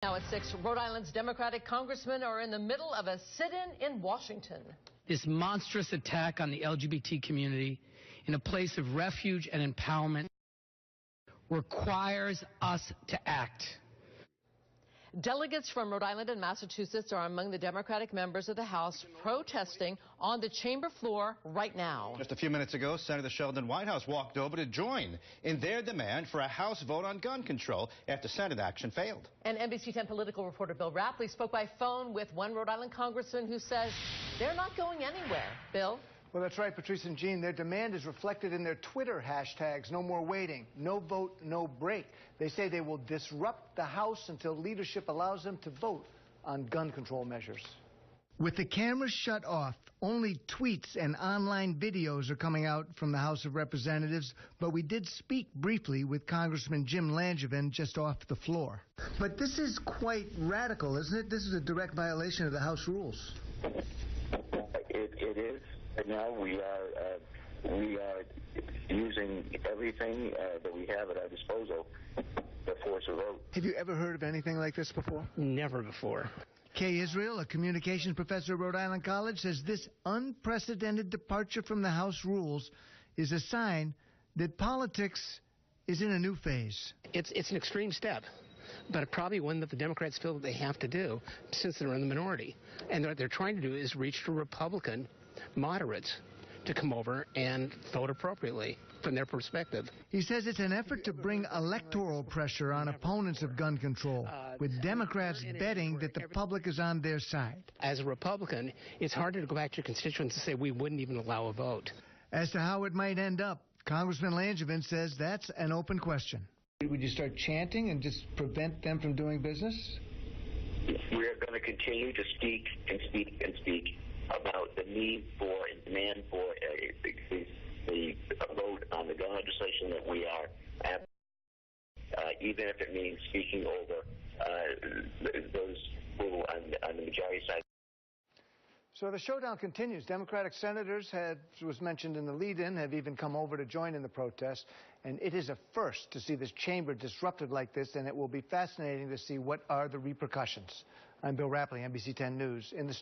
Now at 6, Rhode Island's Democratic congressmen are in the middle of a sit-in in Washington. This monstrous attack on the LGBT community in a place of refuge and empowerment requires us to act. Delegates from Rhode Island and Massachusetts are among the Democratic members of the House protesting on the chamber floor right now. Just a few minutes ago, Senator Sheldon Whitehouse walked over to join in their demand for a House vote on gun control after Senate action failed. And NBC 10 political reporter Bill Rapley spoke by phone with one Rhode Island congressman who says they're not going anywhere. Bill? Well, that's right, Patrice and Jean. Their demand is reflected in their Twitter hashtags, no more waiting, no vote, no break. They say they will disrupt the House until leadership allows them to vote on gun control measures. With the cameras shut off, only tweets and online videos are coming out from the House of Representatives, but we did speak briefly with Congressman Jim Langevin just off the floor. But this is quite radical, isn't it? This is a direct violation of the House rules. It is. And now we are using everything that we have at our disposal to force a vote. Have you ever heard of anything like this before? Never before. Kay Israel, a communications professor at Rhode Island College, says this unprecedented departure from the House rules is a sign that politics is in a new phase. It's an extreme step, but probably one that the Democrats feel that they have to do since they're in the minority. And what they're trying to do is reach to Republican moderates to come over and vote appropriately from their perspective. He says it's an effort to bring electoral pressure on opponents of gun control, with Democrats betting that the public is on their side. As a Republican, it's harder to go back to your constituents and say we wouldn't even allow a vote. As to how it might end up, Congressman Langevin says that's an open question. Would you start chanting and just prevent them from doing business? We're going to continue to speak and speak and speak about the need for and demand for a vote on the gun legislation that we are at, even if it means speaking over those who on the majority side. So the showdown continues. Democratic senators, as was mentioned in the lead-in, have even come over to join in the protest. And it is a first to see this chamber disrupted like this, and it will be fascinating to see what are the repercussions. I'm Bill Rapley, NBC 10 News, in the studio.